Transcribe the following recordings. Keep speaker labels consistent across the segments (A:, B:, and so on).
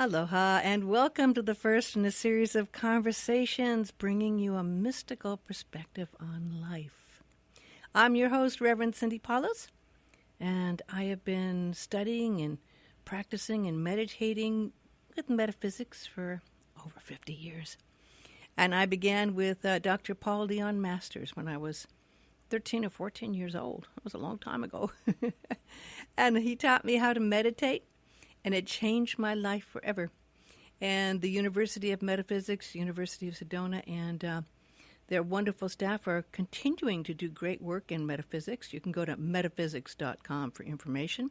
A: Aloha, and welcome to the first in a series of conversations bringing you a mystical perspective on life. I'm your host, Reverend Cindy Paulos, and I have been studying and practicing and meditating with metaphysics for over 50 years. And I began with Dr. Paul Leon Masters when I was 13 or 14 years old. It was a long time ago. And he taught me how to meditate, and it changed my life forever. And the University of Metaphysics, University of Sedona, and their wonderful staff are continuing to do great work in metaphysics. You can go to metaphysics.com for information.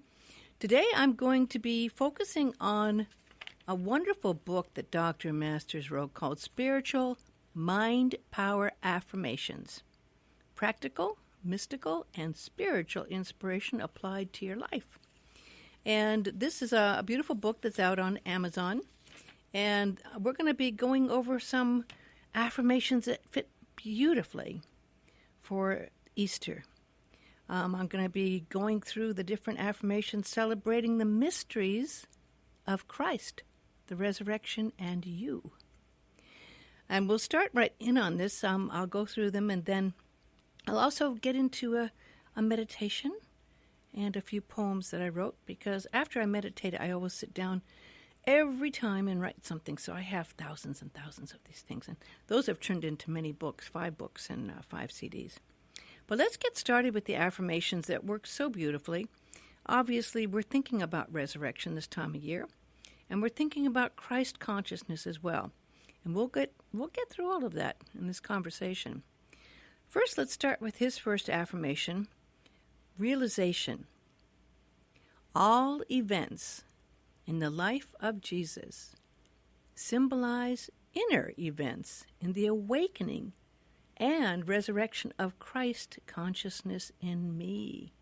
A: Today I'm going to be focusing on a wonderful book that Dr. Masters wrote called Spiritual Mind Power Affirmations. Practical, mystical, and spiritual inspiration applied to your life. And this is a beautiful book that's out on Amazon. And we're going to be going over some affirmations that fit beautifully for Easter. I'm going to be going through the different affirmations celebrating the mysteries of Christ, the resurrection, and you. And we'll start right in on this. I'll go through them, and then I'll also get into a meditation and a few poems that I wrote, because after I meditate, I always sit down every time and write something. So I have thousands and thousands of these things, and those have turned into many books, 5 books and 5 CDs. But let's get started with the affirmations that work so beautifully. Obviously, we're thinking about resurrection this time of year, and we're thinking about Christ consciousness as well. And we'll get through all of that in this conversation. First, let's start with his first affirmation. Realization. All events in the life of Jesus symbolize inner events in the awakening and resurrection of Christ consciousness in me.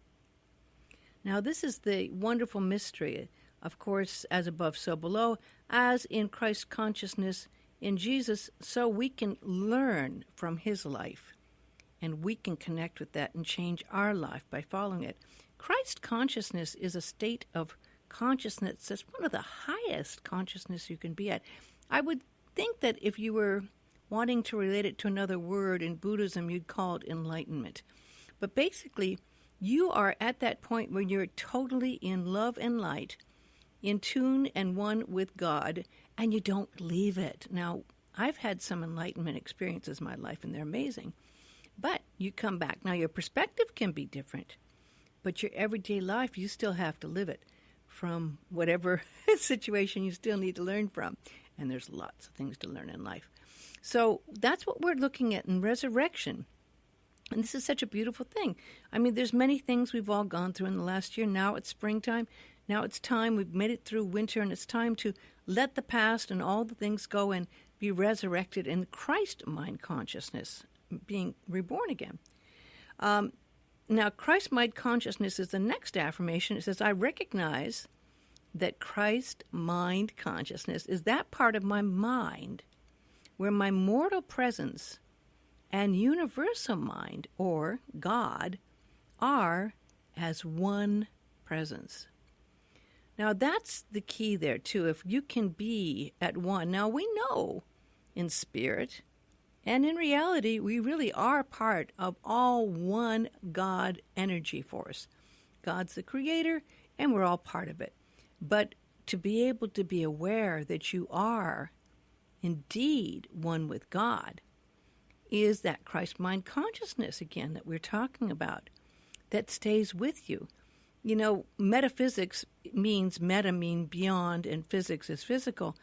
A: Now, this is the wonderful mystery, of course, as above, so below, as in Christ consciousness in Jesus, so we can learn from his life. And we can connect with that and change our life by following it. Christ consciousness is a state of consciousness that's one of the highest consciousness you can be at. I would think that if you were wanting to relate it to another word in Buddhism, you'd call it enlightenment. But basically, you are at that point where you're totally in love and light, in tune and one with God, and you don't leave it. Now, I've had some enlightenment experiences in my life, and they're amazing. But you come back. Now, your perspective can be different, but your everyday life, you still have to live it from whatever situation you still need to learn from. And there's lots of things to learn in life. So that's what we're looking at in resurrection. And this is such a beautiful thing. I mean, there's many things we've all gone through in the last year. Now it's springtime. Now it's time. We've made it through winter, and it's time to let the past and all the things go and be resurrected in Christ mind consciousness, being reborn again. Now, Christ mind consciousness is the next affirmation. It says, I recognize that Christ mind consciousness is that part of my mind where my mortal presence and universal mind, or God, are as one presence. Now, that's the key there, too. If you can be at one. Now, we know in spirit and in reality, we really are part of all one God energy force. God's the creator, and we're all part of it. But to be able to be aware that you are indeed one with God is that Christ mind consciousness, again, that we're talking about, that stays with you. You know, metaphysics means meta, mean beyond, and physics is physical.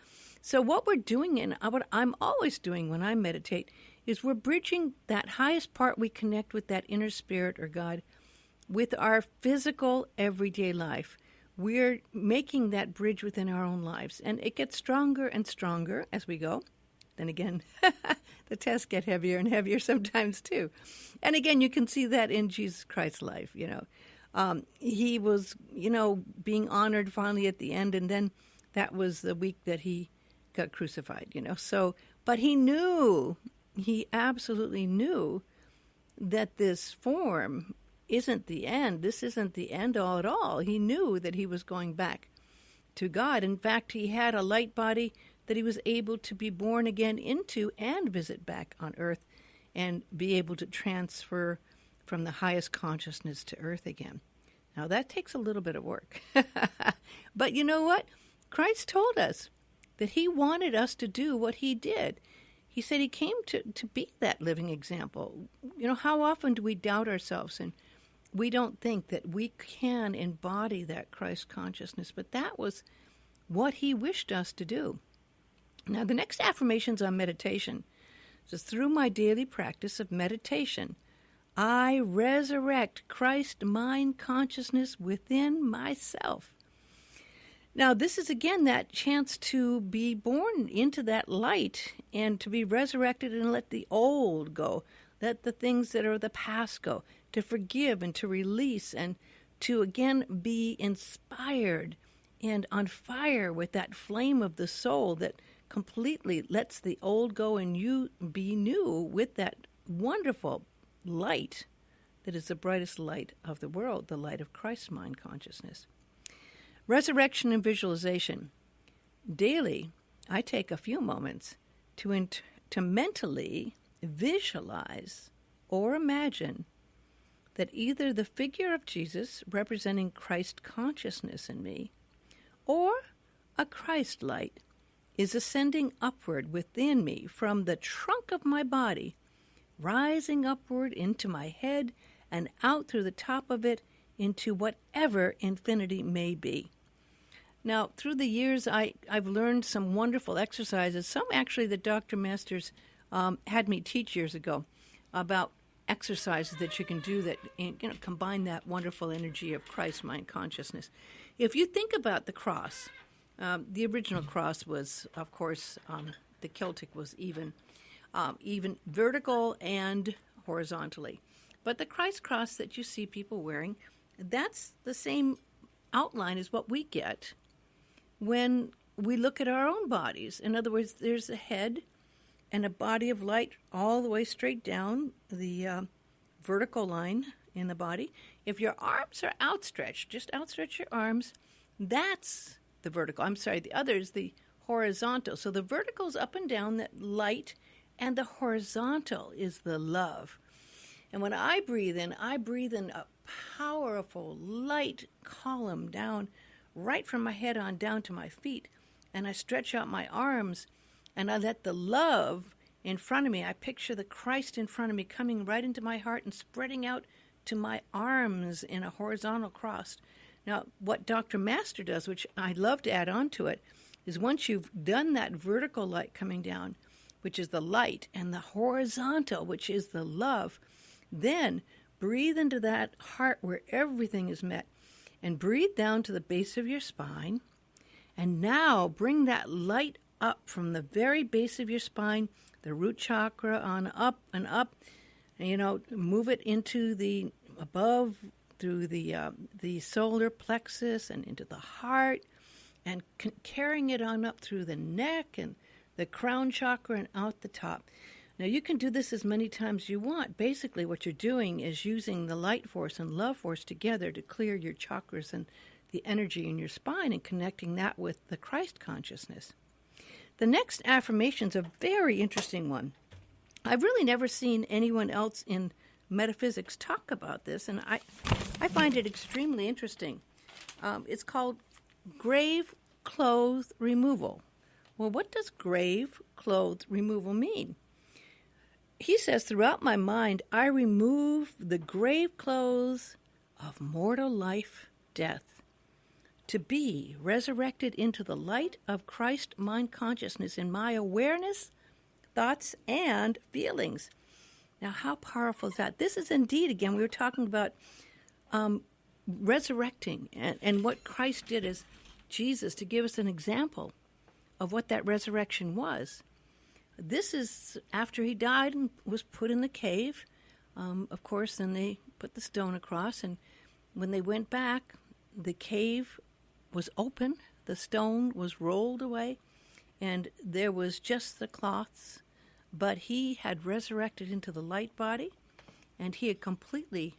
A: So what we're doing, and what I'm always doing when I meditate, is we're bridging that highest part we connect with, that inner spirit or God, with our physical everyday life. We're making that bridge within our own lives, and it gets stronger and stronger as we go. Then again, the tests get heavier and heavier sometimes too. And again, you can see that in Jesus Christ's life, you know. He was, being honored finally at the end, and then that was the week that he got crucified, So, but he absolutely knew that this form isn't the end. This isn't the end all at all. He knew that he was going back to God. In fact, he had a light body that he was able to be born again into and visit back on earth and be able to transfer from the highest consciousness to earth again. Now, that takes a little bit of work. But you know what? Christ told us that he wanted us to do what he did. He said he came to be that living example. You know, how often do we doubt ourselves and we don't think that we can embody that Christ consciousness? But that was what he wished us to do. Now, the next affirmation's on meditation. It says, through my daily practice of meditation, I resurrect Christ mind consciousness within myself. Now, this is again that chance to be born into that light and to be resurrected and let the old go. Let the things that are the past go. To forgive and to release and to again be inspired and on fire with that flame of the soul that completely lets the old go and you be new with that wonderful light that is the brightest light of the world, the light of Christ's mind consciousness. Resurrection and visualization. Daily, I take a few moments to mentally visualize or imagine that either the figure of Jesus representing Christ consciousness in me or a Christ light is ascending upward within me from the trunk of my body, rising upward into my head and out through the top of it into whatever infinity may be. Now, through the years, I've learned some wonderful exercises, some actually that Dr. Masters had me teach years ago about exercises that you can do that combine that wonderful energy of Christ mind consciousness. If you think about the cross, the original cross was, of course, the Celtic was even vertical and horizontally. But the Christ cross that you see people wearing, that's the same outline as what we get when we look at our own bodies. In other words, there's a head and a body of light all the way straight down the vertical line in the body. If your arms are outstretched, just outstretch your arms, that's the vertical. I'm sorry, the other is the horizontal. So the vertical is up and down, that light, and the horizontal is the love. And when I breathe in a powerful light column down right from my head on down to my feet. And I stretch out my arms and I let the love in front of me, I picture the Christ in front of me coming right into my heart and spreading out to my arms in a horizontal cross. Now, what Dr. Master does, which I love to add on to it, is once you've done that vertical light coming down, which is the light, and the horizontal, which is the love, then breathe into that heart where everything is met, and breathe down to the base of your spine. And now bring that light up from the very base of your spine, the root chakra, on up and up. And, move it into the above through the solar plexus and into the heart, and carrying it on up through the neck and the crown chakra and out the top. Now, you can do this as many times as you want. Basically, what you're doing is using the light force and love force together to clear your chakras and the energy in your spine and connecting that with the Christ consciousness. The next affirmation is a very interesting one. I've really never seen anyone else in metaphysics talk about this, and I find it extremely interesting. It's called grave clothes removal. Well, what does grave clothes removal mean? He says, throughout my mind, I remove the grave clothes of mortal life, death, to be resurrected into the light of Christ mind consciousness in my awareness, thoughts, and feelings. Now, how powerful is that? This is indeed, again, we were talking about resurrecting, and what Christ did as Jesus to give us an example of what that resurrection was. This is after he died and was put in the cave. Of course, then they put the stone across, and when they went back, the cave was open, the stone was rolled away, and there was just the cloths. But he had resurrected into the light body, and he had completely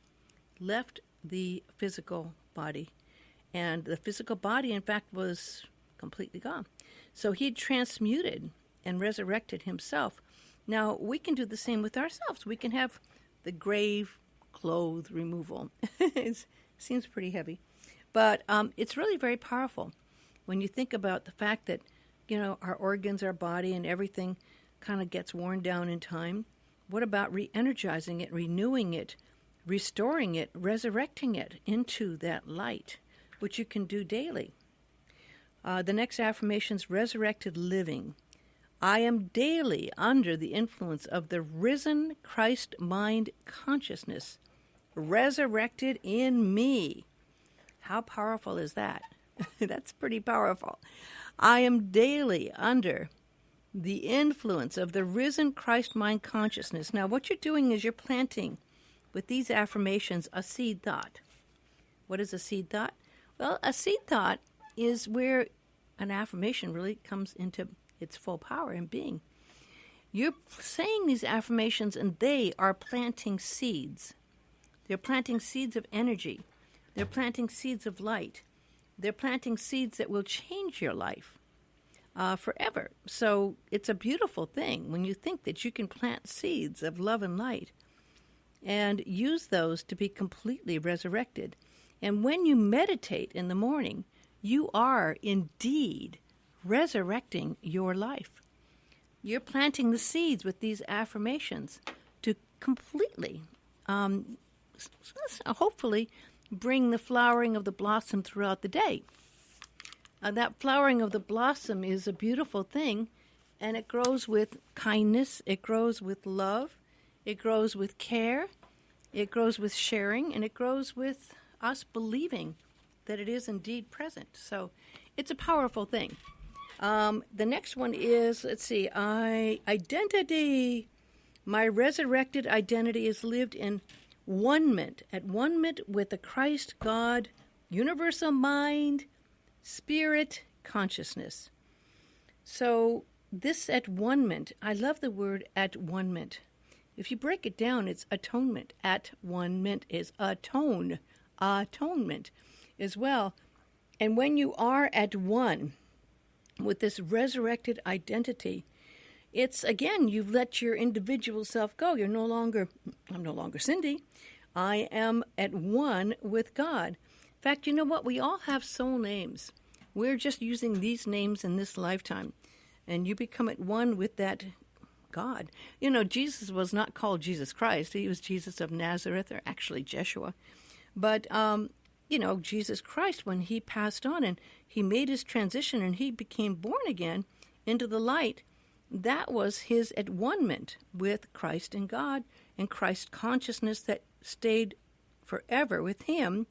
A: left the physical body. And the physical body, in fact, was completely gone. So he transmuted and resurrected himself. Now, we can do the same with ourselves. We can have the grave clothes removal. It seems pretty heavy. But it's really very powerful when you think about the fact that, our organs, our body, and everything kind of gets worn down in time. What about re-energizing it, renewing it, restoring it, resurrecting it into that light, which you can do daily? The next affirmation is resurrected living. I am daily under the influence of the risen Christ mind consciousness, resurrected in me. How powerful is that? That's pretty powerful. I am daily under the influence of the risen Christ mind consciousness. Now, what you're doing is you're planting with these affirmations a seed thought. What is a seed thought? Well, a seed thought is where an affirmation really comes into its full power and being. You're saying these affirmations and they are planting seeds. They're planting seeds of energy. They're planting seeds of light. They're planting seeds that will change your life forever. So it's a beautiful thing when you think that you can plant seeds of love and light and use those to be completely resurrected. And when you meditate in the morning, you are indeed resurrecting your life. You're planting the seeds with these affirmations to completely, hopefully, bring the flowering of the blossom throughout the day. That flowering of the blossom is a beautiful thing, and it grows with kindness, it grows with love, it grows with care, it grows with sharing, and it grows with us believing that it is indeed present. So it's a powerful thing. The next one is, identity. My resurrected identity is lived in at one-ment with the Christ, God, universal mind, spirit, consciousness. So this at one-ment, I love the word at one-ment. If you break it down, it's atonement. At one-ment is atonement as well. And when you are at one with this resurrected identity, it's, again, you've let your individual self go. I'm no longer Cindy. I am at one with God. In fact, you know what? We all have soul names. We're just using these names in this lifetime. And you become at one with that God. Jesus was not called Jesus Christ. He was Jesus of Nazareth, or actually Jeshua. But, Jesus Christ, when he passed on and he made his transition and he became born again into the light, that was his at one-ment with Christ and God and Christ consciousness that stayed forever with him,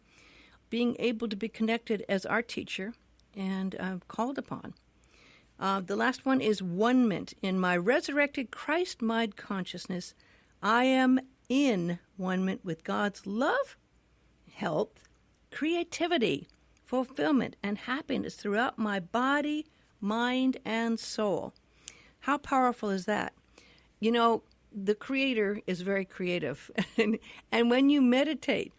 A: being able to be connected as our teacher and called upon. The last one is one-ment. In my resurrected Christ mind consciousness, I am in one-ment with God's love, health, creativity, fulfillment, and happiness throughout my body, mind, and soul. How powerful is that? The Creator is very creative. and when you meditate,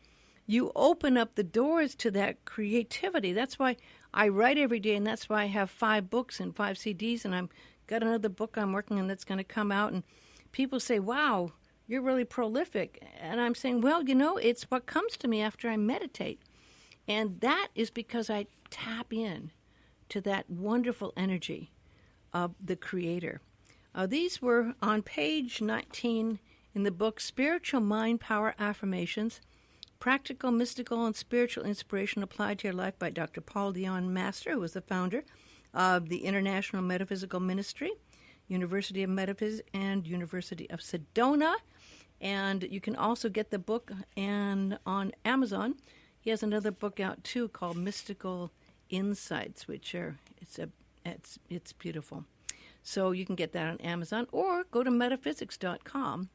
A: you open up the doors to that creativity. That's why I write every day, and that's why I have 5 books and 5 CDs, and I've got another book I'm working on that's going to come out. And people say, wow, you're really prolific. And I'm saying, well, it's what comes to me after I meditate. And that is because I tap in to that wonderful energy of the Creator. These were on page 19 in the book Spiritual Mind Power Affirmations, Practical, Mystical, and Spiritual Inspiration Applied to Your Life by Dr. Paul Dion Master, who was the founder of the International Metaphysical Ministry, University of Metaphysics, and University of Sedona. And you can also get the book on Amazon. He has another book out, too, called Mystical Insights, which it's beautiful. So you can get that on Amazon, or go to metaphysics.com,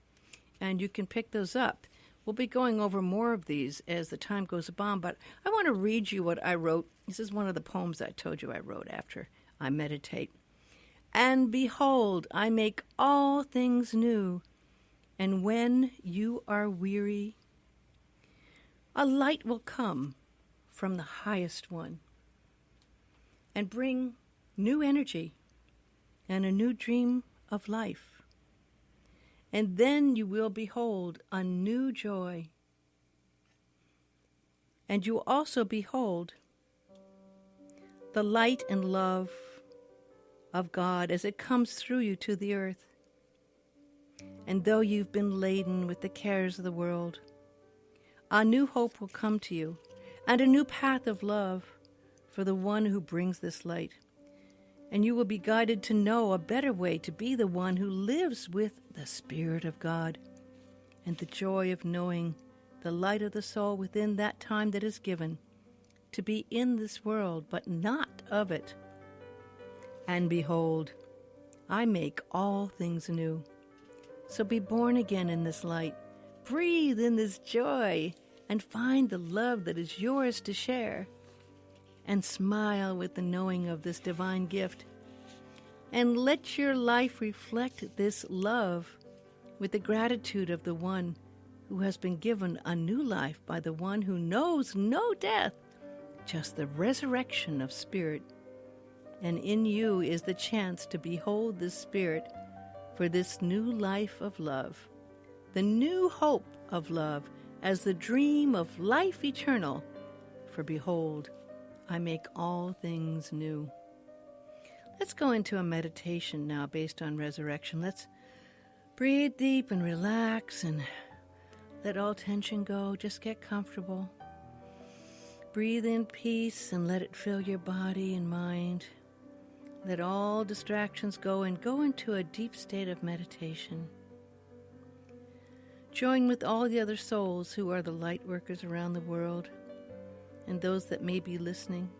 A: and you can pick those up. We'll be going over more of these as the time goes on, but I want to read you what I wrote. This is one of the poems I told you I wrote after I meditate. And behold, I make all things new, and when you are weary, a light will come from the highest one and bring new energy, and a new dream of life. And then you will behold a new joy. And you will also behold the light and love of God as it comes through you to the earth. And though you've been laden with the cares of the world, a new hope will come to you, and a new path of love for the one who brings this light. And you will be guided to know a better way to be the one who lives with the Spirit of God, and the joy of knowing the light of the soul within that time that is given, to be in this world, but not of it. And behold, I make all things new. So be born again in this light, breathe in this joy, and find the love that is yours to share. And smile with the knowing of this divine gift. And let your life reflect this love with the gratitude of the one who has been given a new life by the one who knows no death, just the resurrection of spirit. And in you is the chance to behold this Spirit for this new life of love, the new hope of love as the dream of life eternal. For behold, I make all things new. Let's go into a meditation now based on resurrection. Let's breathe deep and relax and let all tension go. Just get comfortable. Breathe in peace and let it fill your body and mind. Let all distractions go and go into a deep state of meditation. Join with all the other souls who are the light workers around the world and those that may be listening.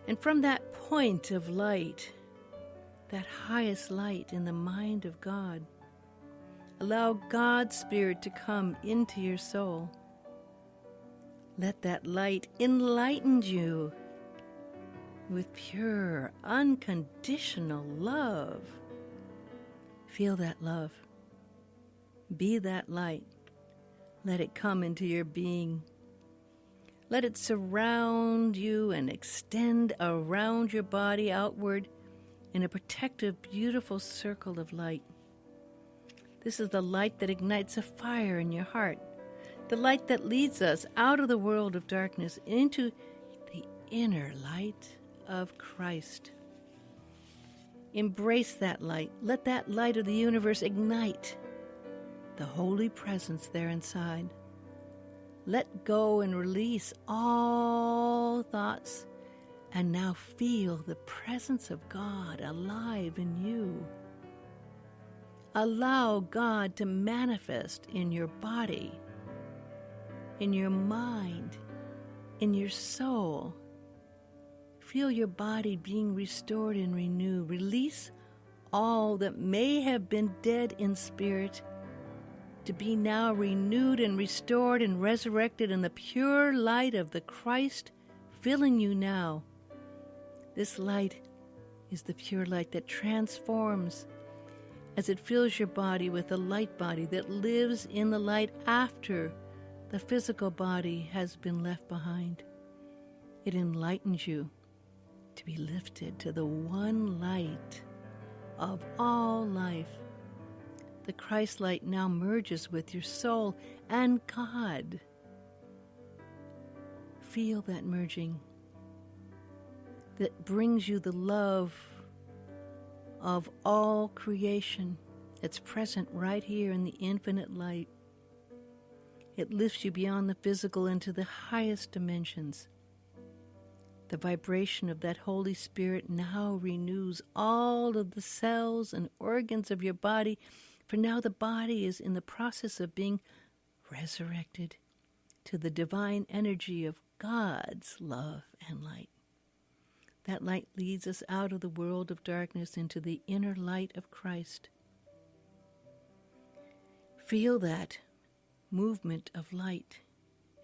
A: And from that point of light, that highest light in the mind of God, allow God's Spirit to come into your soul. Let that light enlighten you with pure, unconditional love. Feel that love. Be that light. Let it come into your being. Let it surround you and extend around your body outward in a protective, beautiful circle of light. This is the light that ignites a fire in your heart, the light that leads us out of the world of darkness into the inner light of Christ. Embrace that light. Let that light of the universe ignite the holy presence there inside. Let go and release all thoughts, and now feel the presence of God alive in you. Allow God to manifest in your body, in your mind, in your soul. Feel your body being restored and renewed. Release all that may have been dead in spirit to be now renewed and restored and resurrected in the pure light of the Christ filling you now. This light is the pure light that transforms as it fills your body with a light body that lives in the light after the physical body has been left behind. It enlightens you to be lifted to the one light of all life. The Christ light now merges with your soul and God. Feel that merging that brings you the love of all creation that's present right here in the infinite light. It lifts you beyond the physical into the highest dimensions. The vibration of that Holy Spirit now renews all of the cells and organs of your body, for now the body is in the process of being resurrected to the divine energy of God's love and light. That light leads us out of the world of darkness into the inner light of Christ. Feel that movement of light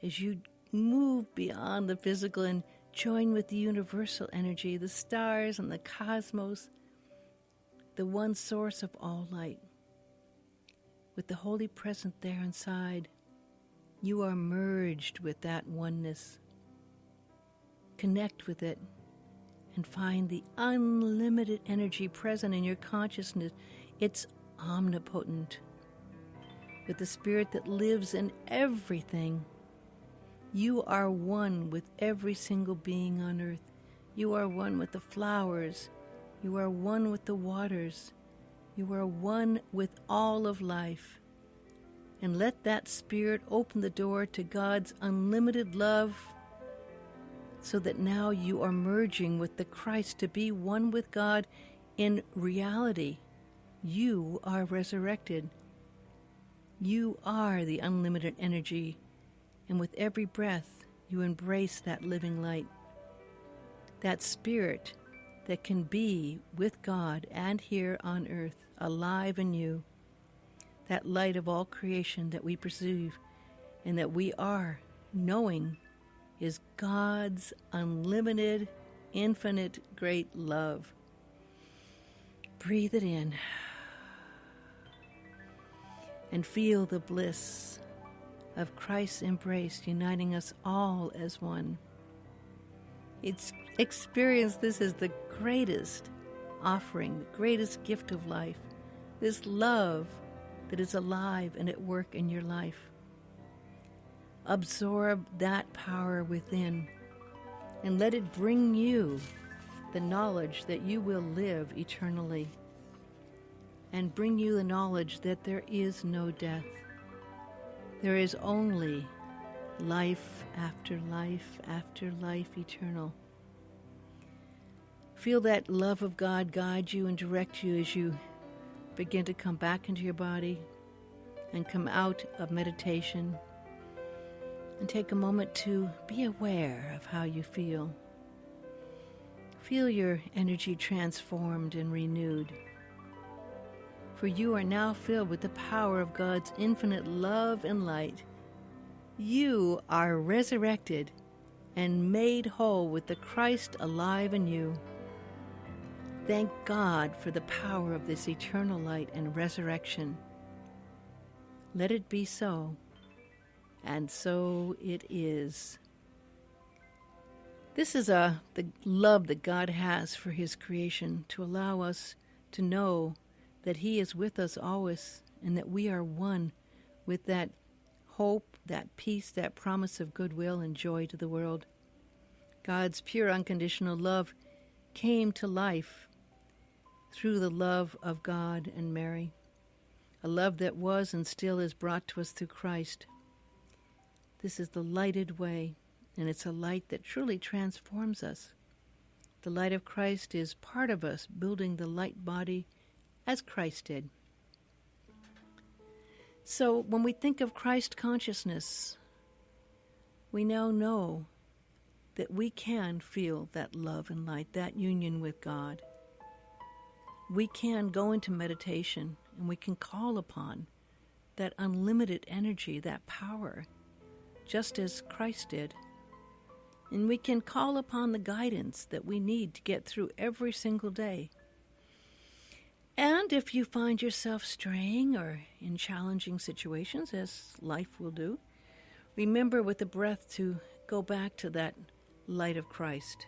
A: as you move beyond the physical and join with the universal energy, the stars and the cosmos, the one source of all light. With the Holy Presence there inside, you are merged with that oneness. Connect with it and find the unlimited energy present in your consciousness. It's omnipotent. With the spirit that lives in everything, you are one with every single being on earth. You are one with the flowers. You are one with the waters. You are one with all of life. And let that spirit open the door to God's unlimited love, so that now you are merging with the Christ to be one with God in reality. You are resurrected. You are the unlimited energy, and with every breath you embrace that living light, that spirit that can be with God and here on earth, alive in you, that light of all creation that we perceive and that we are knowing is God's unlimited, infinite, great love. Breathe it in and feel the bliss of Christ's embrace uniting us all as one. Experience this as the greatest offering, the greatest gift of life, this love that is alive and at work in your life. Absorb that power within and let it bring you the knowledge that you will live eternally, and bring you the knowledge that there is no death. There is only life after life after life eternal. Feel that love of God guide you and direct you as you begin to come back into your body and come out of meditation, and take a moment to be aware of how you feel. Feel your energy transformed and renewed. For you are now filled with the power of God's infinite love and light. You are resurrected and made whole with the Christ alive in you. Thank God for the power of this eternal light and resurrection. Let it be so, and so it is. This is the love that God has for His creation, to allow us to know that He is with us always, and that we are one with that hope, that peace, that promise of goodwill and joy to the world. God's pure unconditional love came to life through the love of God and Mary, a love that was and still is brought to us through Christ. This is the lighted way, and it's a light that truly transforms us. The light of Christ is part of us, building the light body as Christ did. So when we think of Christ consciousness, we now know that we can feel that love and light, that union with God. We can go into meditation and we can call upon that unlimited energy, that power, just as Christ did. And we can call upon the guidance that we need to get through every single day. And if you find yourself straying or in challenging situations, as life will do, remember with the breath to go back to that light of Christ.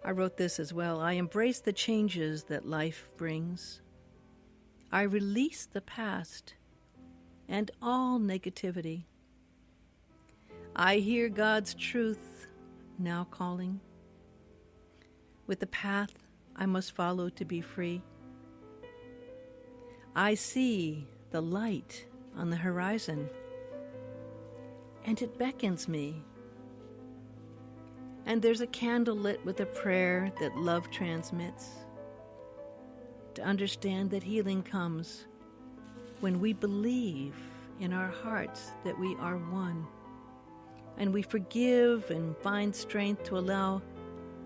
A: I wrote this as well. I embrace the changes that life brings. I release the past and all negativity. I hear God's truth now calling. With the path I must follow to be free. I see the light on the horizon, and it beckons me. And there's a candle lit with a prayer that love transmits. To understand that healing comes when we believe in our hearts that we are one, and we forgive and find strength to allow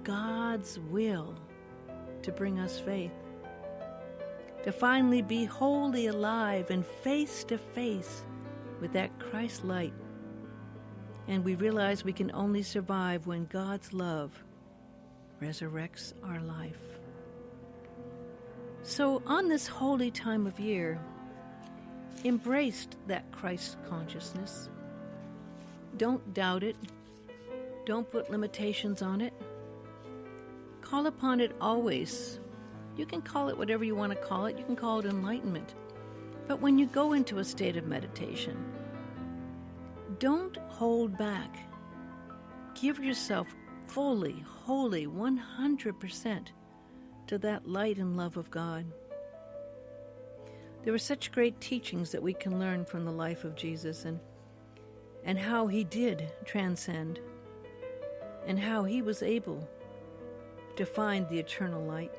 A: God's will to bring us faith, to finally be wholly alive and face to face with that Christ light. And we realize we can only survive when God's love resurrects our life. So on this holy time of year, embrace that Christ consciousness. Don't doubt it. Don't put limitations on it. Call upon it always. You can call it whatever you want to call it. You can call it enlightenment. But when you go into a state of meditation, don't hold back. Give yourself fully, wholly, 100% to that light and love of God. There are such great teachings that we can learn from the life of Jesus and how he did transcend and how he was able to find the eternal light.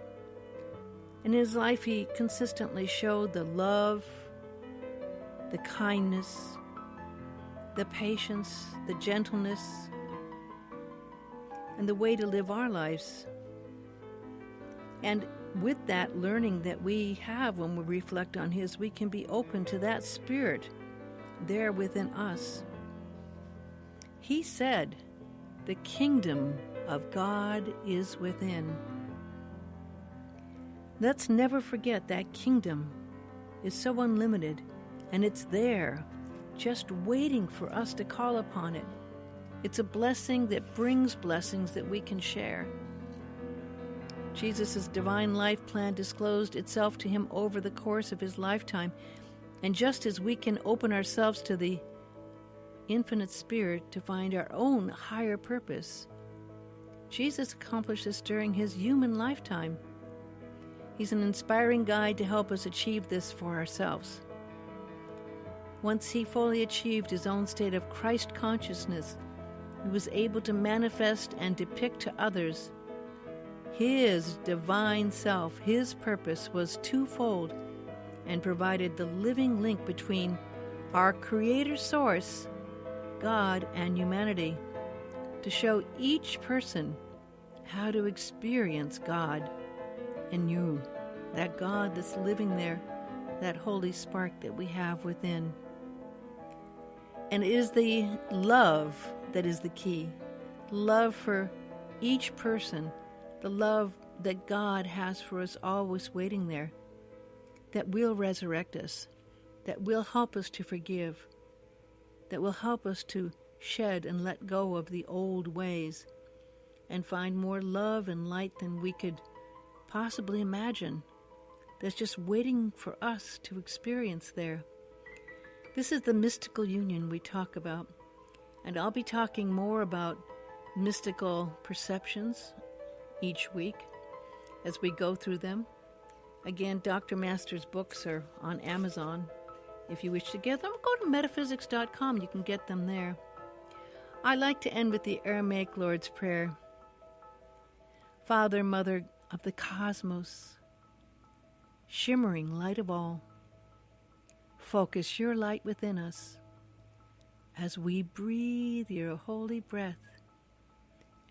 A: In his life, he consistently showed the love, the kindness, the patience, the gentleness, and the way to live our lives. And with that learning that we have when we reflect on his, we can be open to that spirit there within us. He said, "The kingdom of God is within." Let's never forget that kingdom is so unlimited, and it's there, just waiting for us to call upon it. It's a blessing that brings blessings that we can share. Jesus' divine life plan disclosed itself to him over the course of his lifetime, and just as we can open ourselves to the infinite spirit to find our own higher purpose, Jesus accomplished this during his human lifetime. He's an inspiring guide to help us achieve this for ourselves. Once he fully achieved his own state of Christ consciousness, he was able to manifest and depict to others his divine self. His purpose was twofold and provided the living link between our Creator source, God, and humanity, to show each person how to experience God in you, that God that's living there, that holy spark that we have within. And it is the love that is the key. Love for each person, the love that God has for us always waiting there, that will resurrect us, that will help us to forgive, that will help us to shed and let go of the old ways and find more love and light than we could possibly imagine, that's just waiting for us to experience there. This is the mystical union we talk about, and I'll be talking more about mystical perceptions each week as we go through them. Again, Dr. Master's books are on Amazon. If you wish to get them, go to metaphysics.com. You can get them there. I like to end with the Aramaic Lord's Prayer. Father, Mother of the cosmos, shimmering light of all, focus your light within us as we breathe your holy breath.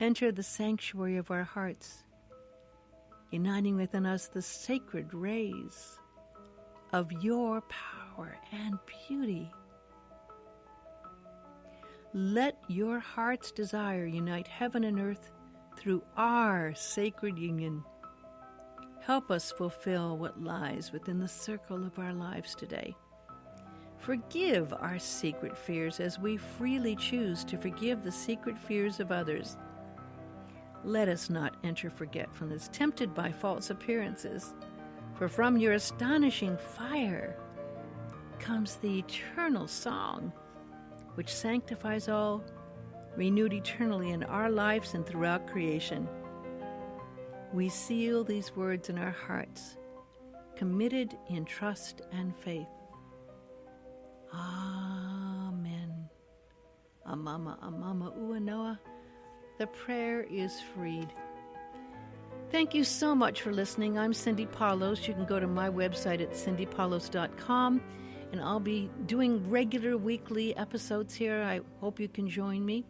A: Enter the sanctuary of our hearts, uniting within us the sacred rays of your power and beauty. Let your heart's desire unite heaven and earth through our sacred union. Help us fulfill what lies within the circle of our lives today. Forgive our secret fears as we freely choose to forgive the secret fears of others. Let us not enter forgetfulness, tempted by false appearances, for from your astonishing fire comes the eternal song, which sanctifies all, renewed eternally in our lives and throughout creation. We seal these words in our hearts, committed in trust and faith. Amen. Amama, amama, uanoa. The prayer is freed. Thank you so much for listening. I'm Cindy Paulos. You can go to my website at cindypaulos.com, and I'll be doing regular weekly episodes here. I hope you can join me.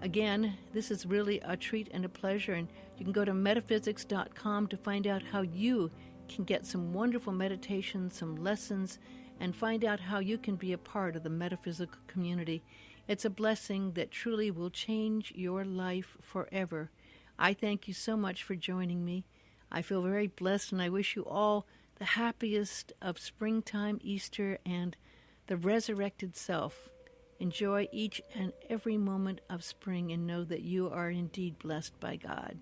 A: Again, this is really a treat and a pleasure, and you can go to metaphysics.com to find out how you can get some wonderful meditations, some lessons, and find out how you can be a part of the metaphysical community. It's a blessing that truly will change your life forever. I thank you so much for joining me. I feel very blessed, and I wish you all the happiest of springtime, Easter, and the resurrected self. Enjoy each and every moment of spring and know that you are indeed blessed by God.